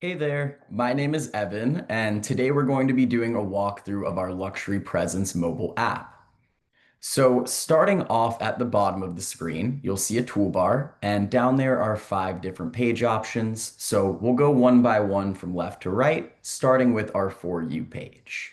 Hey there, my name is Evan, and today we're going to be doing a walkthrough of our Luxury Presence mobile app. So, starting off at the bottom of the screen, you'll see a toolbar, and down there are 5 different page options. So, we'll go one by one from left to right, starting with our For You page.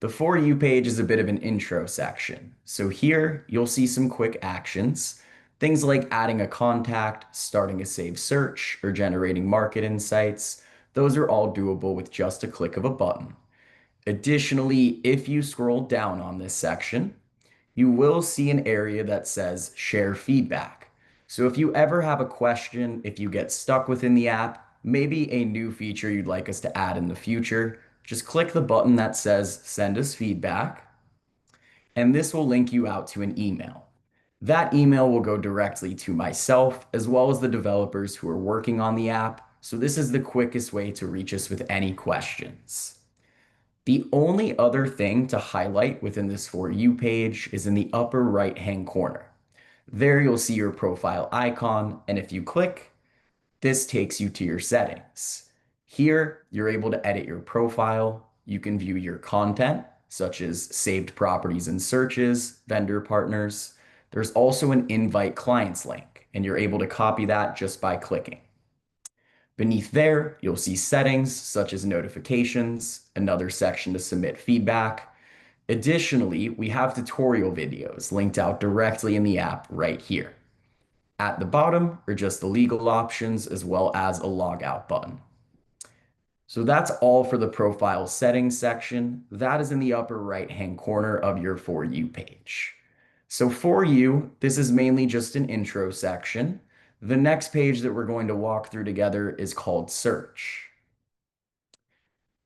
The For You page is a bit of an intro section. So, here you'll see some quick actions. Things like adding a contact, starting a saved search, or generating market insights. Those are all doable with just a click of a button. Additionally, if you scroll down on this section, you will see an area that says Share Feedback. So if you ever have a question, if you get stuck within the app, maybe a new feature you'd like us to add in the future, just click the button that says Send us feedback, and this will link you out to an email. That email will go directly to myself as well as the developers who are working on the app. So this is the quickest way to reach us with any questions. The only other thing to highlight within this For You page is in the upper right-hand corner. There you'll see your profile icon, and if you click, this takes you to your settings. Here, you're able to edit your profile. You can view your content, such as saved properties and searches, vendor partners. There's also an invite clients link, and you're able to copy that just by clicking. Beneath there, you'll see settings such as notifications, another section to submit feedback. Additionally, we have tutorial videos linked out directly in the app right here. At the bottom are just the legal options as well as a logout button. So that's all for the profile settings section. That is in the upper right-hand corner of your For You page. So For You, this is mainly just an intro section. The next page that we're going to walk through together is called Search.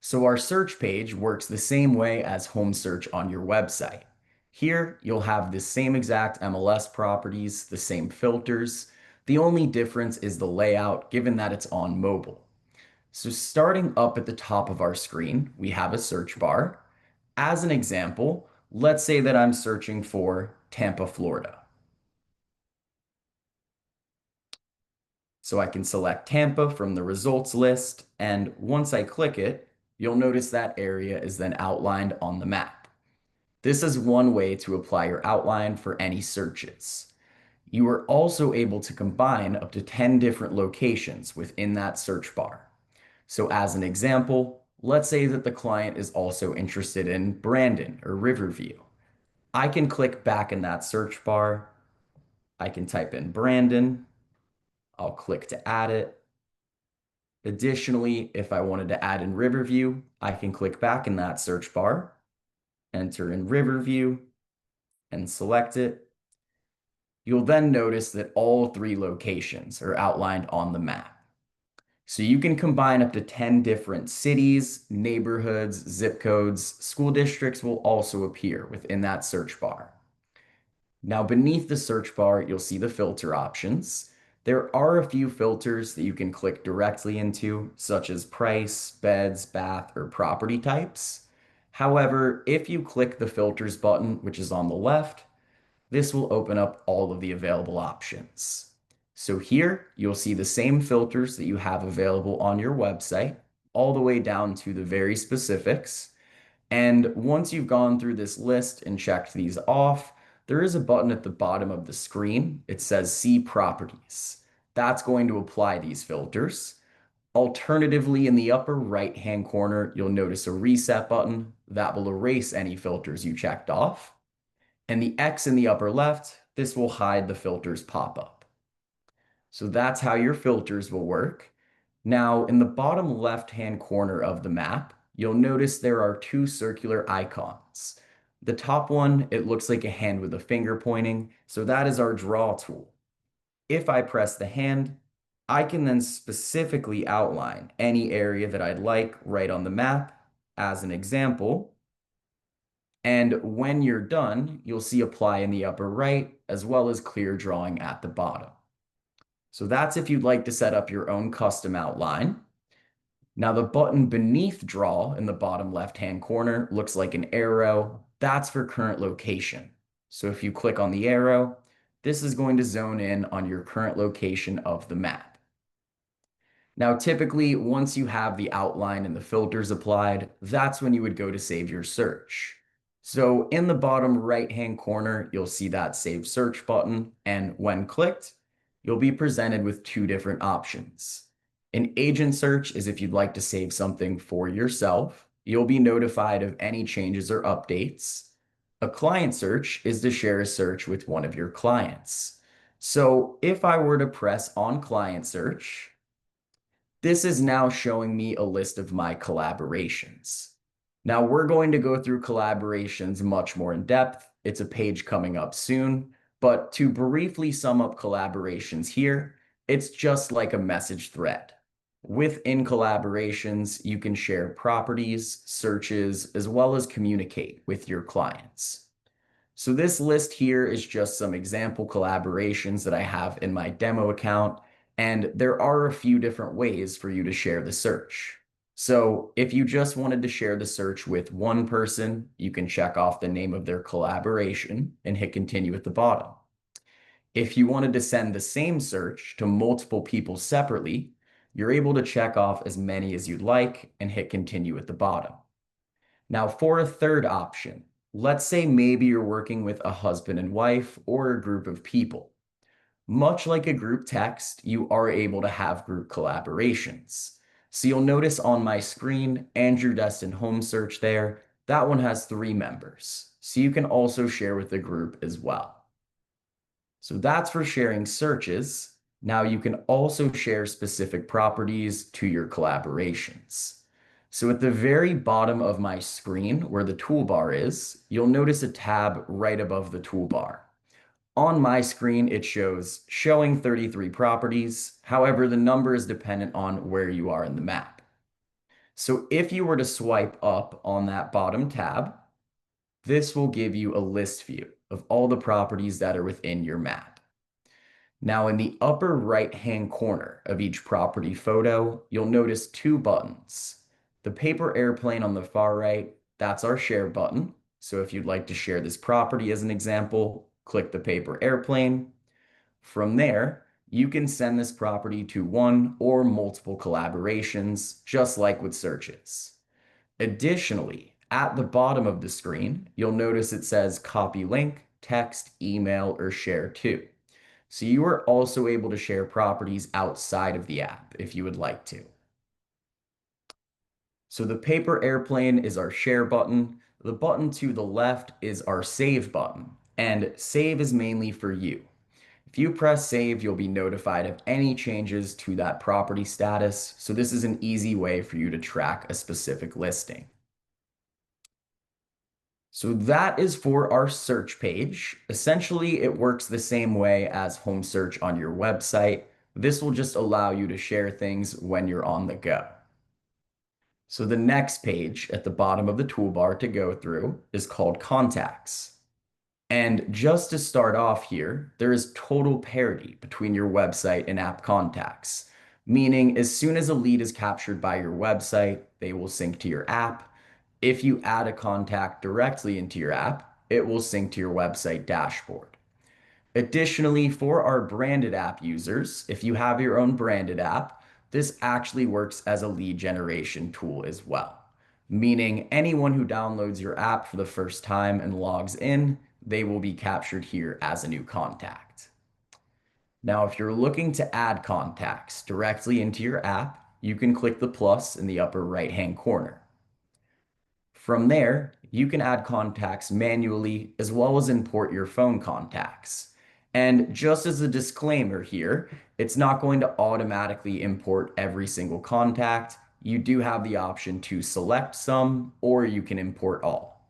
So our search page works the same way as home search on your website. Here, you'll have the same exact MLS properties, the same filters. The only difference is the layout, given that it's on mobile. So starting up at the top of our screen, we have a search bar. As an example, let's say that I'm searching for Tampa, Florida. So I can select Tampa from the results list, and once I click it, you'll notice that area is then outlined on the map. This is one way to apply your outline for any searches. You are also able to combine up to 10 different locations within that search bar. So as an example, let's say that the client is also interested in Brandon or Riverview. I can click back in that search bar. I can type in Brandon. I'll click to add it. Additionally, if I wanted to add in Riverview, I can click back in that search bar, enter in Riverview, and select it. You'll then notice that all 3 locations are outlined on the map. So you can combine up to 10 different cities, neighborhoods, zip codes. School districts will also appear within that search bar. Now, beneath the search bar, you'll see the filter options. There are a few filters that you can click directly into, such as price, beds, bath, or property types. However, if you click the filters button, which is on the left, this will open up all of the available options. So here you'll see the same filters that you have available on your website, all the way down to the very specifics. And once you've gone through this list and checked these off, there is a button at the bottom of the screen. It says See Properties. That's going to apply these filters. Alternatively, in the upper right-hand corner, you'll notice a reset button that will erase any filters you checked off. And the X in the upper left, this will hide the filters pop-up. So that's how your filters will work. Now, in the bottom left-hand corner of the map, you'll notice there are 2 circular icons. The top one, it looks like a hand with a finger pointing, so that is our draw tool. If I press the hand, I can then specifically outline any area that I'd like right on the map. As an example, and when you're done, you'll see apply in the upper right, as well as clear drawing at the bottom. So that's if you'd like to set up your own custom outline. Now the button beneath draw in the bottom left-hand corner looks like an arrow. That's for current location. So if you click on the arrow, this is going to zone in on your current location of the map. Now, typically, once you have the outline and the filters applied, that's when you would go to save your search. So in the bottom right-hand corner, you'll see that Save Search button, and when clicked, you'll be presented with two different options. An agent search is if you'd like to save something for yourself. You'll be notified of any changes or updates. A client search is to share a search with one of your clients. So if I were to press on client search, this is now showing me a list of my collaborations. Now we're going to go through collaborations much more in depth. It's a page coming up soon, but to briefly sum up collaborations here, it's just like a message thread. Within collaborations, you can share properties, searches, as well as communicate with your clients. So this list here is just some example collaborations that I have in my demo account, and there are a few different ways for you to share the search. So if you just wanted to share the search with one person, you can check off the name of their collaboration and hit continue at the bottom. If you wanted to send the same search to multiple people separately, you're able to check off as many as you'd like and hit continue at the bottom. Now, for a third option, let's say maybe you're working with a husband and wife or a group of people. Much like a group text, you are able to have group collaborations. So you'll notice on my screen, Andrew Destin Home Search there, that one has 3 members. So you can also share with the group as well. So that's for sharing searches. Now you can also share specific properties to your collaborations. So at the very bottom of my screen where the toolbar is, you'll notice a tab right above the toolbar. On my screen, it shows showing 33 properties. However, the number is dependent on where you are in the map. So if you were to swipe up on that bottom tab, this will give you a list view of all the properties that are within your map. Now in the upper right-hand corner of each property photo, you'll notice 2 buttons. The paper airplane on the far right, that's our share button. So if you'd like to share this property as an example, click the paper airplane. From there, you can send this property to one or multiple collaborations, just like with searches. Additionally, at the bottom of the screen, you'll notice it says copy link, text, email, or share to. So you are also able to share properties outside of the app if you would like to. So the paper airplane is our share button. The button to the left is our save button, and save is mainly for you. If you press save, you'll be notified of any changes to that property status. So this is an easy way for you to track a specific listing. So that is for our search page. Essentially, it works the same way as home search on your website. This will just allow you to share things when you're on the go. So the next page at the bottom of the toolbar to go through is called Contacts. And just to start off here, there is total parity between your website and app contacts, meaning as soon as a lead is captured by your website, they will sync to your app. If you add a contact directly into your app, it will sync to your website dashboard. Additionally, for our branded app users, if you have your own branded app, this actually works as a lead generation tool as well, meaning anyone who downloads your app for the first time and logs in, they will be captured here as a new contact. Now, if you're looking to add contacts directly into your app, you can click the plus in the upper right-hand corner. From there, you can add contacts manually as well as import your phone contacts. And just as a disclaimer here, it's not going to automatically import every single contact. You do have the option to select some, or you can import all.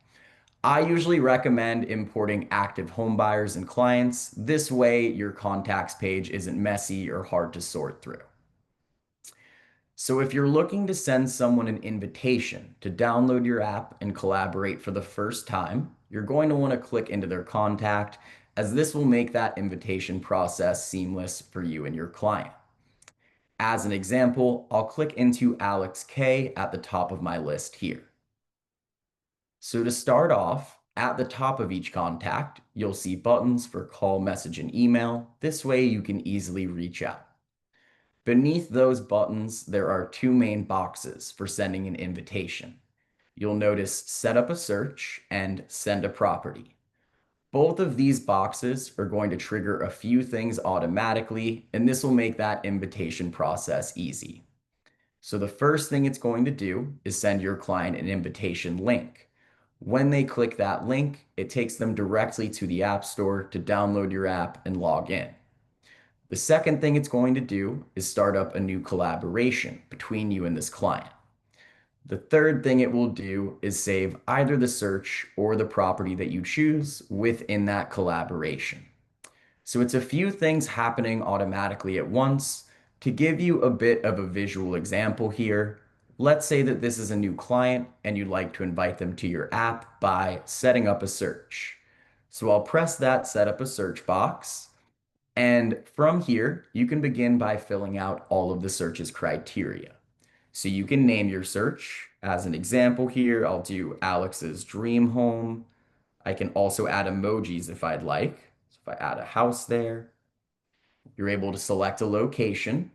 I usually recommend importing active home buyers and clients. This way, your contacts page isn't messy or hard to sort through. So if you're looking to send someone an invitation to download your app and collaborate for the first time, you're going to want to click into their contact, as this will make that invitation process seamless for you and your client. As an example, I'll click into Alex K at the top of my list here. So to start off, at the top of each contact, you'll see buttons for call, message, and email. This way you can easily reach out. Beneath those buttons, there are two main boxes for sending an invitation. You'll notice Set up a search and Send a property. Both of these boxes are going to trigger a few things automatically, and this will make that invitation process easy. So the first thing it's going to do is send your client an invitation link. When they click that link, it takes them directly to the App Store to download your app and log in. The second thing it's going to do is start up a new collaboration between you and this client. The third thing it will do is save either the search or the property that you choose within that collaboration. So it's a few things happening automatically at once. To give you a bit of a visual example here, let's say that this is a new client and you'd like to invite them to your app by setting up a search. So I'll press that set up a search box. And from here, you can begin by filling out all of the search's criteria. So you can name your search. As an example here, I'll do Alex's dream home. I can also add emojis if I'd like. So if I add a house there, you're able to select a location.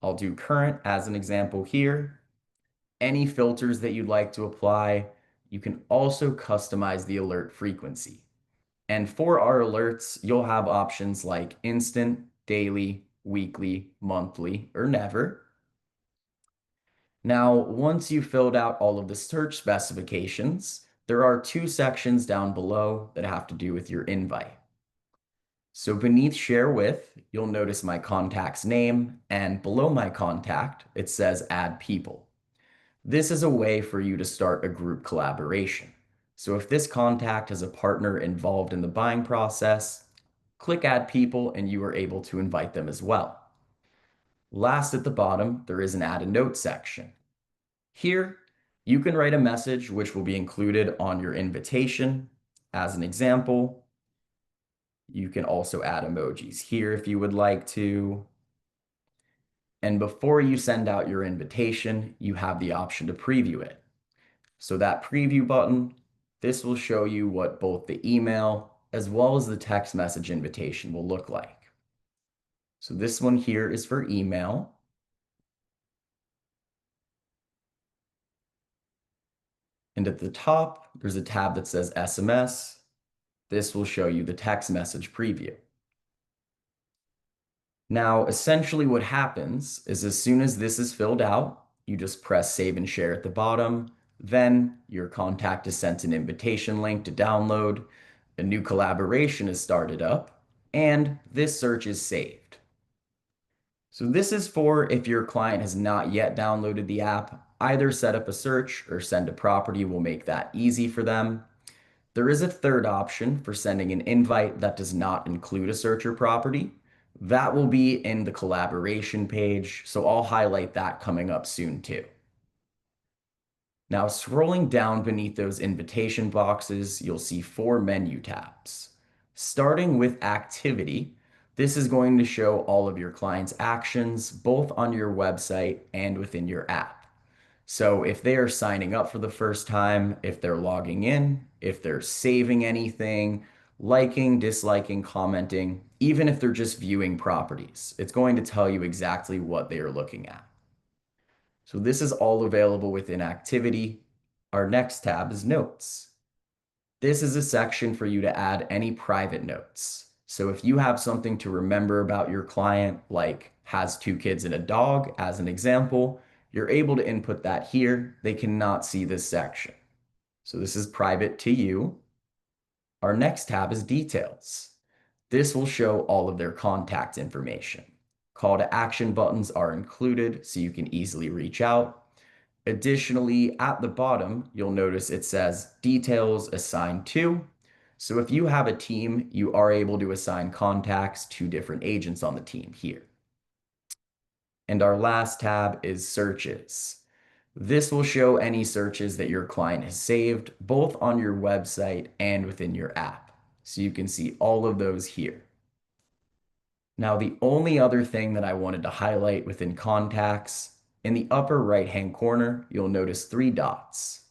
I'll do current as an example here. Any filters that you'd like to apply. You can also customize the alert frequency. And for our alerts, you'll have options like instant, daily, weekly, monthly, or never. Now, once you've filled out all of the search specifications, there are two sections down below that have to do with your invite. So beneath Share With, you'll notice my contact's name, and below my contact, it says Add People. This is a way for you to start a group collaboration. So if this contact has a partner involved in the buying process, click Add People and you are able to invite them as well. Last at the bottom, there is an Add a Note section. Here, you can write a message which will be included on your invitation. As an example, you can also add emojis here if you would like to. And before you send out your invitation, you have the option to preview it. So that preview button, this will show you what both the email as well as the text message invitation will look like. So this one here is for email. And at the top, there's a tab that says SMS. This will show you the text message preview. Now, essentially what happens is as soon as this is filled out, you just press save and share at the bottom. Then your contact is sent an invitation link to download. A new collaboration is started up, and this search is saved. So this is for if your client has not yet downloaded the app, either set up a search or send a property will make that easy for them. There is a third option for sending an invite that does not include a search or property. That will be in the collaboration page, so I'll highlight that coming up soon too. Now, scrolling down beneath those invitation boxes, you'll see four menu tabs. Starting with activity, this is going to show all of your clients' actions, both on your website and within your app. So if they are signing up for the first time, if they're logging in, if they're saving anything, liking, disliking, commenting, even if they're just viewing properties, it's going to tell you exactly what they are looking at. So this is all available within Activity. Our next tab is Notes. This is a section for you to add any private notes. So if you have something to remember about your client, like has two kids and a dog, as an example, you're able to input that here. They cannot see this section. So this is private to you. Our next tab is Details. This will show all of their contact information. Call to action buttons are included so you can easily reach out. Additionally, at the bottom, you'll notice it says Details assigned to. So if you have a team, you are able to assign contacts to different agents on the team here. And our last tab is Searches. This will show any searches that your client has saved, both on your website and within your app. So you can see all of those here. Now, the only other thing that I wanted to highlight within contacts, in the upper right-hand corner, you'll notice three dots.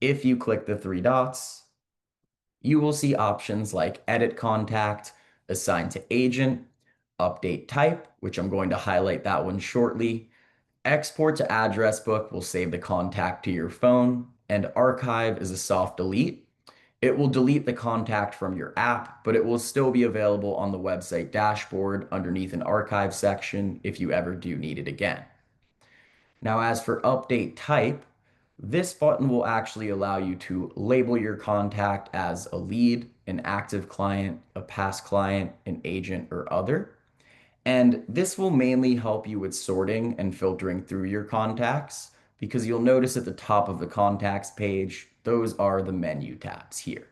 If you click the three dots, you will see options like Edit Contact, Assign to Agent, Update type, which I'm going to highlight that one shortly. Export to address book will save the contact to your phone, and archive is a soft delete. It will delete the contact from your app, but it will still be available on the website dashboard underneath an archive section if you ever do need it again. Now, as for update type, this button will actually allow you to label your contact as a lead, an active client, a past client, an agent, or other. And this will mainly help you with sorting and filtering through your contacts because you'll notice at the top of the contacts page, those are the menu tabs here.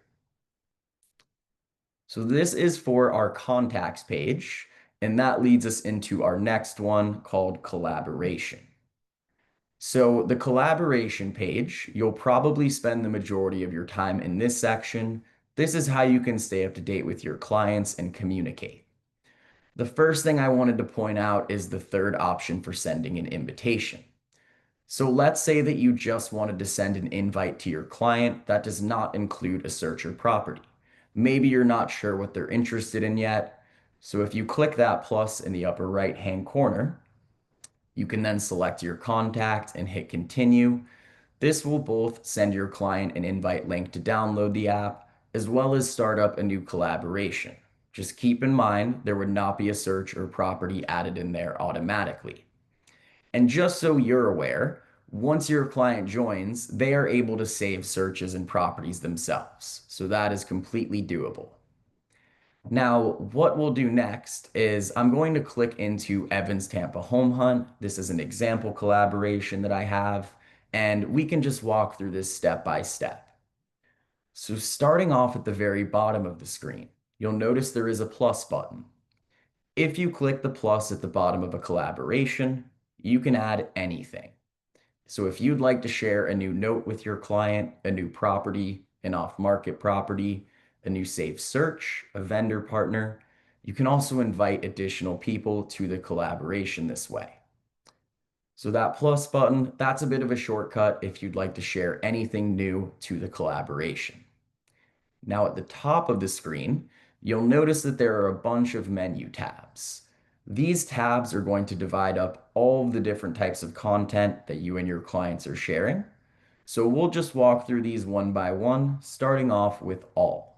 So this is for our contacts page, and that leads us into our next one called collaboration. So the collaboration page, you'll probably spend the majority of your time in this section. This is how you can stay up to date with your clients and communicate. The first thing I wanted to point out is the third option for sending an invitation. So let's say that you just wanted to send an invite to your client that does not include a search or property. Maybe you're not sure what they're interested in yet. So if you click that plus in the upper right-hand corner, you can then select your contact and hit continue. This will both send your client an invite link to download the app, as well as start up a new collaboration. Just keep in mind, there would not be a search or property added in there automatically. And just so you're aware, once your client joins, they are able to save searches and properties themselves. So that is completely doable. Now, what we'll do next is I'm going to click into Evan's Tampa Home Hunt. This is an example collaboration that I have, and we can just walk through this step by step. So starting off at the very bottom of the screen, you'll notice there is a plus button. If you click the plus at the bottom of a collaboration, you can add anything. So if you'd like to share a new note with your client, a new property, an off-market property, a new safe search, a vendor partner, you can also invite additional people to the collaboration this way. So that plus button, that's a bit of a shortcut if you'd like to share anything new to the collaboration. Now at the top of the screen, you'll notice that there are a bunch of menu tabs. These tabs are going to divide up all of the different types of content that you and your clients are sharing. So we'll just walk through these one by one, starting off with all.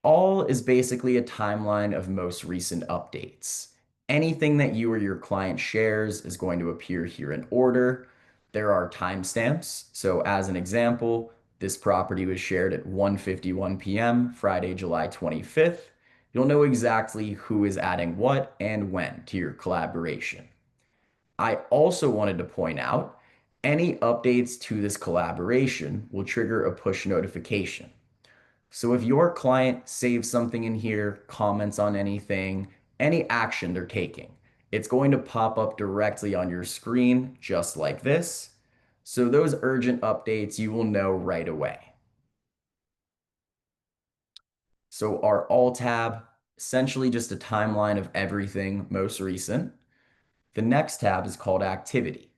All is basically a timeline of most recent updates. Anything that you or your client shares is going to appear here in order. There are timestamps. So as an example, this property was shared at 1:51 p.m. Friday, July 25th. You'll know exactly who is adding what and when to your collaboration. I also wanted to point out any updates to this collaboration will trigger a push notification. So if your client saves something in here, comments on anything, any action they're taking, it's going to pop up directly on your screen, just like this. So those urgent updates you will know right away. So our all tab, essentially just a timeline of everything most recent. The next tab is called activity.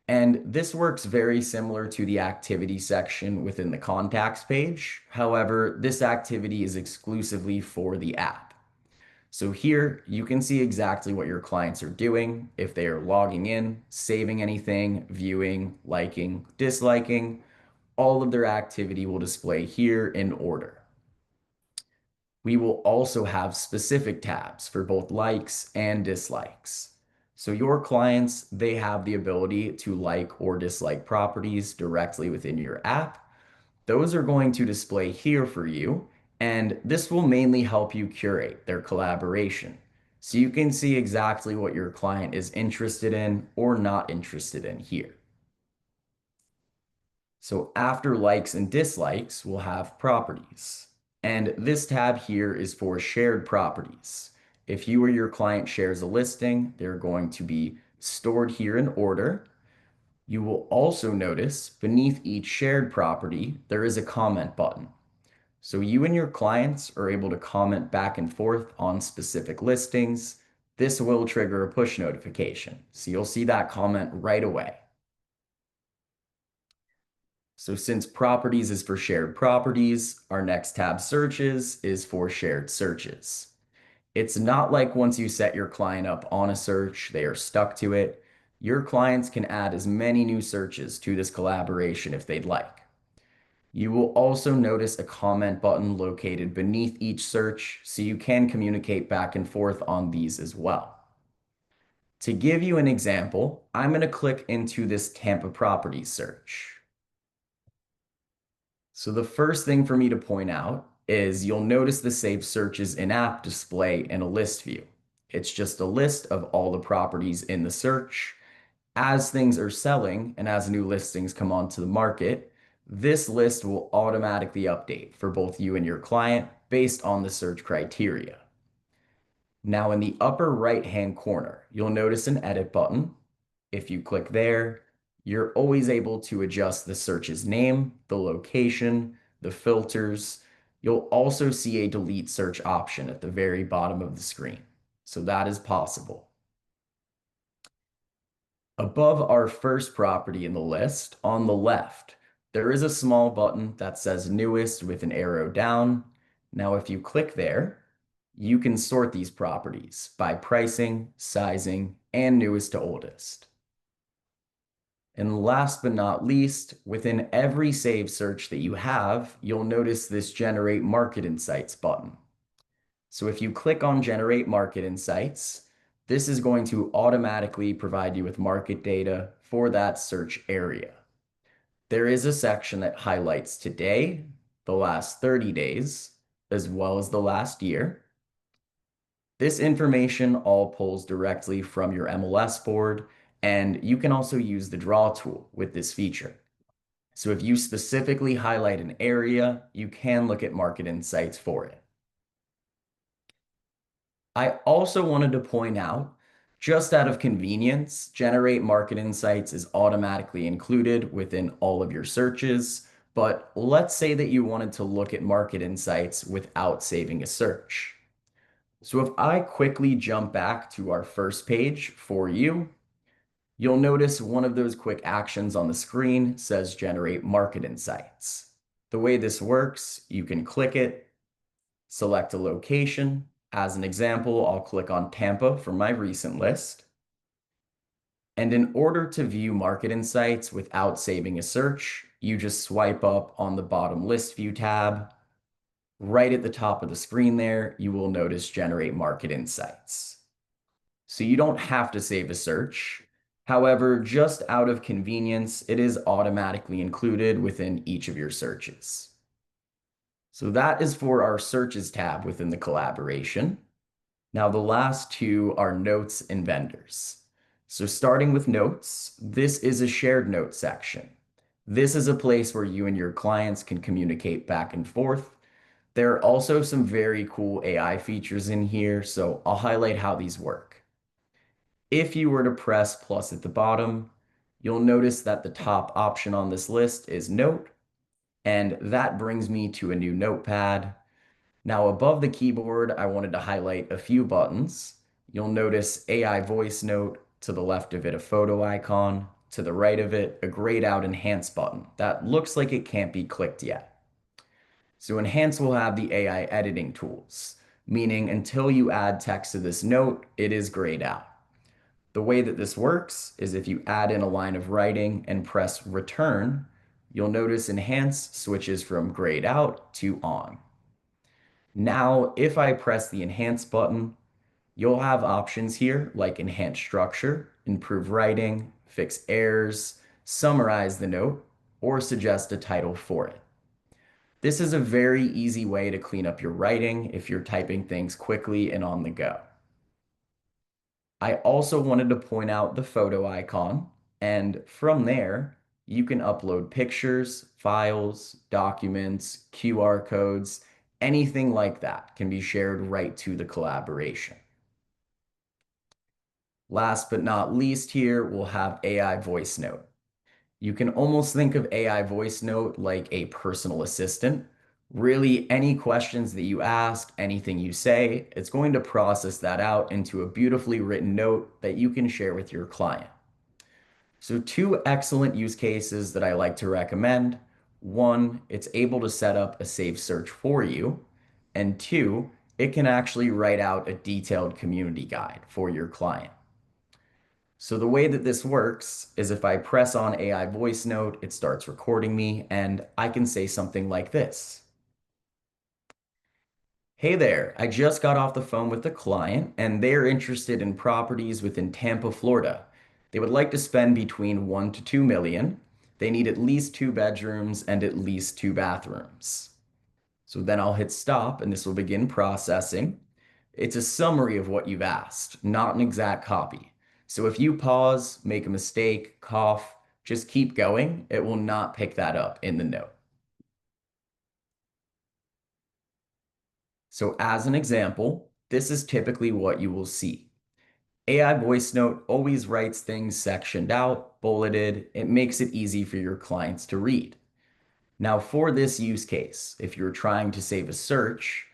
And this works very similar to the activity section within the contacts page. However, this activity is exclusively for the app. So here you can see exactly what your clients are doing, if they are logging in, saving anything, viewing, liking, disliking, all of their activity will display here in order. We will also have specific tabs for both likes and dislikes. So your clients, they have the ability to like or dislike properties directly within your app. Those are going to display here for you, and this will mainly help you curate their collaboration. So you can see exactly what your client is interested in or not interested in here. So after likes and dislikes, we'll have properties. And this tab here is for shared properties. If you or your client shares a listing, they're going to be stored here in order. You will also notice beneath each shared property, there is a comment button. So you and your clients are able to comment back and forth on specific listings. This will trigger a push notification. So you'll see that comment right away. So since properties is for shared properties, our next tab searches is for shared searches. It's not like once you set your client up on a search, they are stuck to it. Your clients can add as many new searches to this collaboration if they'd like. You will also notice a comment button located beneath each search, so you can communicate back and forth on these as well. To give you an example, I'm going to click into this Tampa properties search. So the first thing for me to point out is you'll notice the Save Searches in-app display in a list view. It's just a list of all the properties in the search. As things are selling and as new listings come onto the market, this list will automatically update for both you and your client based on the search criteria. Now in the upper right-hand corner, you'll notice an edit button. If you click there, you're always able to adjust the search's name, the location, the filters. You'll also see a delete search option at the very bottom of the screen. So that is possible. Above our first property in the list, on the left, there is a small button that says newest with an arrow down. Now, if you click there, you can sort these properties by pricing, sizing, and newest to oldest. And last but not least, within every save search that you have, you'll notice this Generate Market Insights button. So if you click on Generate Market Insights, this is going to automatically provide you with market data for that search area. There is a section that highlights today, the last 30 days, as well as the last year. This information all pulls directly from your MLS board, and you can also use the draw tool with this feature. So if you specifically highlight an area, you can look at market insights for it. I also wanted to point out, just out of convenience, Generate Market Insights is automatically included within all of your searches. But let's say that you wanted to look at market insights without saving a search. So if I quickly jump back to our first page for you, you'll notice one of those quick actions on the screen says Generate Market Insights. The way this works, you can click it, select a location. As an example, I'll click on Tampa for my recent list. And in order to view market insights without saving a search, you just swipe up on the bottom list view tab. Right at the top of the screen there, you will notice Generate Market Insights. So you don't have to save a search. However, just out of convenience, it is automatically included within each of your searches. So that is for our searches tab within the collaboration. Now the last two are notes and vendors. So starting with notes, this is a shared note section. This is a place where you and your clients can communicate back and forth. There are also some very cool AI features in here, so I'll highlight how these work. If you were to press plus at the bottom, you'll notice that the top option on this list is Note, and that brings me to a new notepad. Now above the keyboard, I wanted to highlight a few buttons. You'll notice AI voice note, to the left of it, a photo icon, to the right of it, a grayed out enhance button that looks like it can't be clicked yet. So enhance will have the AI editing tools, meaning until you add text to this note, it is grayed out. The way that this works is if you add in a line of writing and press return, you'll notice enhance switches from grayed out to on. Now, if I press the enhance button, you'll have options here like enhance structure, improve writing, fix errors, summarize the note, or suggest a title for it. This is a very easy way to clean up your writing if you're typing things quickly and on the go. I also wanted to point out the photo icon, and from there, you can upload pictures, files, documents, QR codes, anything like that can be shared right to the collaboration. Last but not least here, we'll have AI voice note. You can almost think of AI voice note like a personal assistant. Really, any questions that you ask, anything you say, it's going to process that out into a beautifully written note that you can share with your client. So two excellent use cases that I like to recommend. One, it's able to set up a safe search for you. And two, it can actually write out a detailed community guide for your client. So the way that this works is if I press on AI voice note, it starts recording me and I can say something like this. Hey there, I just got off the phone with the client and they're interested in properties within Tampa, Florida. They would like to spend between 1 to 2 million. They need at least 2 bedrooms and at least 2 bathrooms. So then I'll hit stop and this will begin processing. It's a summary of what you've asked, not an exact copy. So if you pause, make a mistake, cough, just keep going. It will not pick that up in the note. So as an example, this is typically what you will see. AI voice note always writes things sectioned out, bulleted. It makes it easy for your clients to read. Now for this use case, if you're trying to save a search,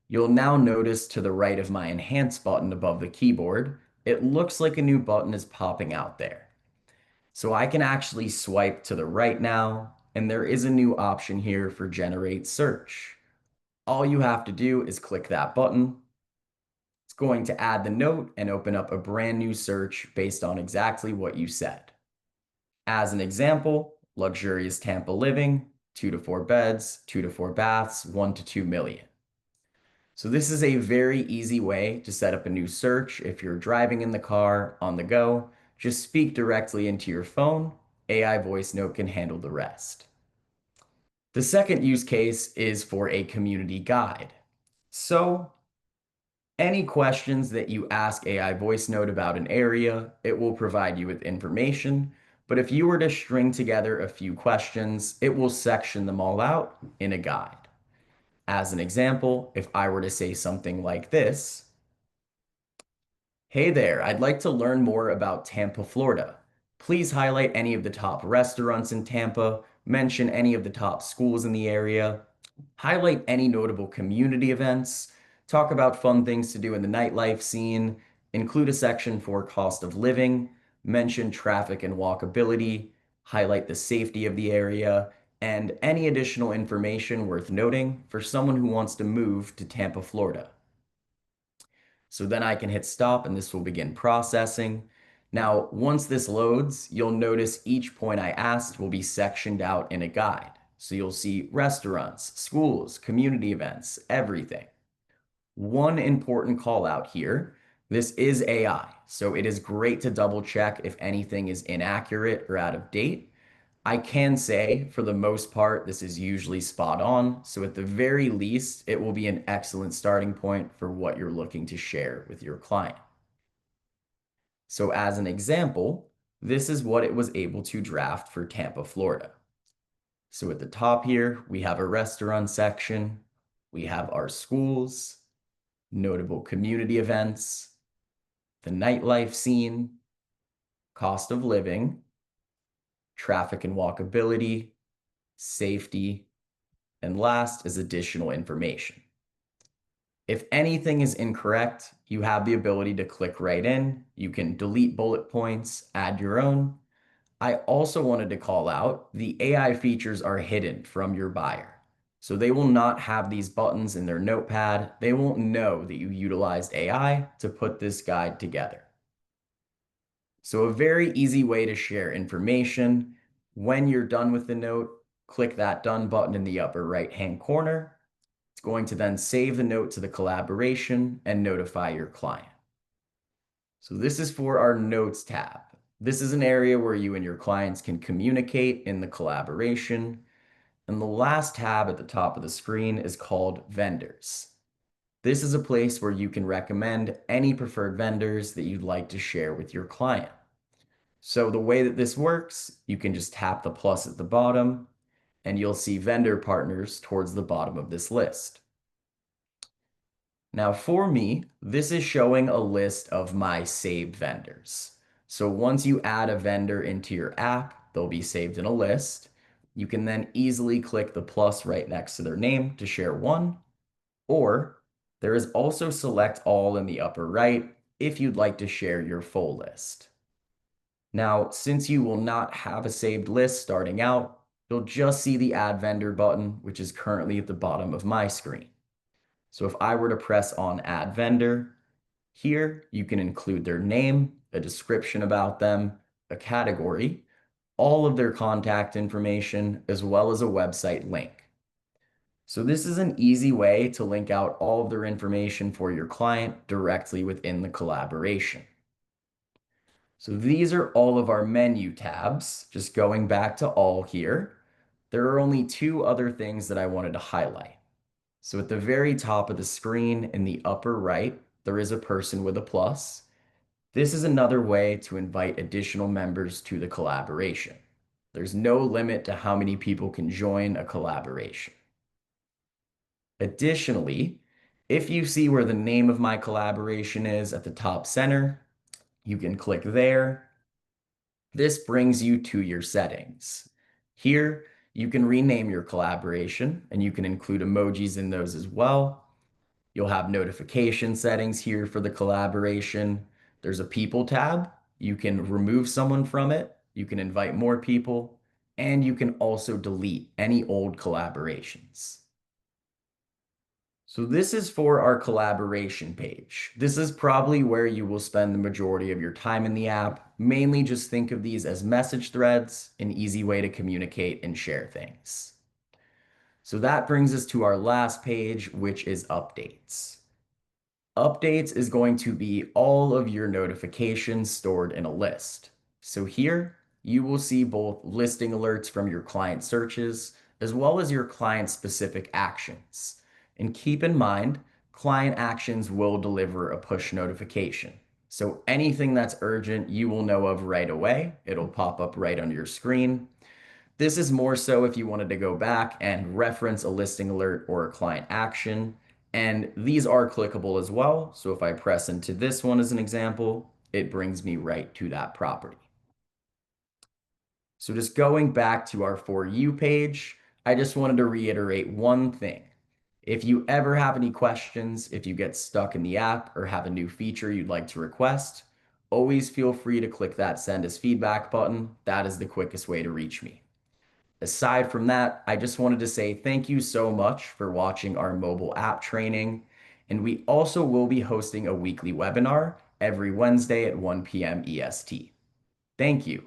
you'll now notice to the right of my Enhance button above the keyboard, it looks like a new button is popping out there. So I can actually swipe to the right now, and there is a new option here for Generate Search. All you have to do is click that button. It's going to add the note and open up a brand new search based on exactly what you said. As an example, luxurious Tampa living, 2 to 4 beds, 2 to 4 baths, 1 to 2 million. So this is a very easy way to set up a new search if you're driving in the car, on the go. Just speak directly into your phone. AI voice note can handle the rest. The second use case is for a community guide. So any questions that you ask AI voice note about an area, it will provide you with information. But if you were to string together a few questions, it will section them all out in a guide. As an example, if I were to say something like this, hey there, I'd like to learn more about Tampa, Florida. Please highlight any of the top restaurants in Tampa, mention any of the top schools in the area, highlight any notable community events, talk about fun things to do in the nightlife scene, include a section for cost of living, mention traffic and walkability, highlight the safety of the area, and any additional information worth noting for someone who wants to move to Tampa, Florida. So then I can hit stop and this will begin processing. Now, once this loads, you'll notice each point I asked will be sectioned out in a guide. So you'll see restaurants, schools, community events, everything. One important call out here, this is AI, so it is great to double check if anything is inaccurate or out of date. I can say for the most part, this is usually spot on. So at the very least, it will be an excellent starting point for what you're looking to share with your client. So as an example, this is what it was able to draft for Tampa, Florida. So at the top here, we have a restaurant section. We have our schools, notable community events, the nightlife scene, cost of living, traffic and walkability, safety, and last is additional information. If anything is incorrect, you have the ability to click right in. You can delete bullet points, add your own. I also wanted to call out the AI features are hidden from your buyer. So they will not have these buttons in their notepad. They won't know that you utilized AI to put this guide together. So a very easy way to share information. When you're done with the note, click that done button in the upper right-hand corner. It's going to then save the note to the collaboration and notify your client. So this is for our notes tab. This is an area where you and your clients can communicate in the collaboration. And the last tab at the top of the screen is called vendors. This is a place where you can recommend any preferred vendors that you'd like to share with your client. So the way that this works, you can just tap the plus at the bottom and you'll see vendor partners towards the bottom of this list. Now for me, this is showing a list of my saved vendors. So once you add a vendor into your app, they'll be saved in a list. You can then easily click the plus right next to their name to share one, or there is also select all in the upper right if you'd like to share your full list. Now, since you will not have a saved list starting out, you'll just see the add vendor button, which is currently at the bottom of my screen. So if I were to press on Add Vendor, here you can include their name, a description about them, a category, all of their contact information, as well as a website link. So this is an easy way to link out all of their information for your client directly within the collaboration. So these are all of our menu tabs. Just going back to all here, there are only two other things that I wanted to highlight. So at the very top of the screen in the upper right, there is a person with a plus. This is another way to invite additional members to the collaboration. There's no limit to how many people can join a collaboration. Additionally, if you see where the name of my collaboration is at the top center, you can click there. This brings you to your settings. Here, you can rename your collaboration and you can include emojis in those as well. You'll have notification settings here for the collaboration. There's a people tab. You can remove someone from it. You can invite more people, and you can also delete any old collaborations. So this is for our collaboration page. This is probably where you will spend the majority of your time in the app. Mainly just think of these as message threads, an easy way to communicate and share things. So that brings us to our last page, which is updates. Updates is going to be all of your notifications stored in a list. So here you will see both listing alerts from your client searches, as well as your client specific actions. And keep in mind, client actions will deliver a push notification. So anything that's urgent, you will know of right away. It'll pop up right on your screen. This is more so if you wanted to go back and reference a listing alert or a client action. And these are clickable as well. So if I press into this one as an example, it brings me right to that property. So just going back to our For You page, I just wanted to reiterate one thing. If you ever have any questions, if you get stuck in the app or have a new feature you'd like to request, always feel free to click that Send Us Feedback button. That is the quickest way to reach me. Aside from that, I just wanted to say thank you so much for watching our mobile app training. And we also will be hosting a weekly webinar every Wednesday at 1 p.m. EST. Thank you.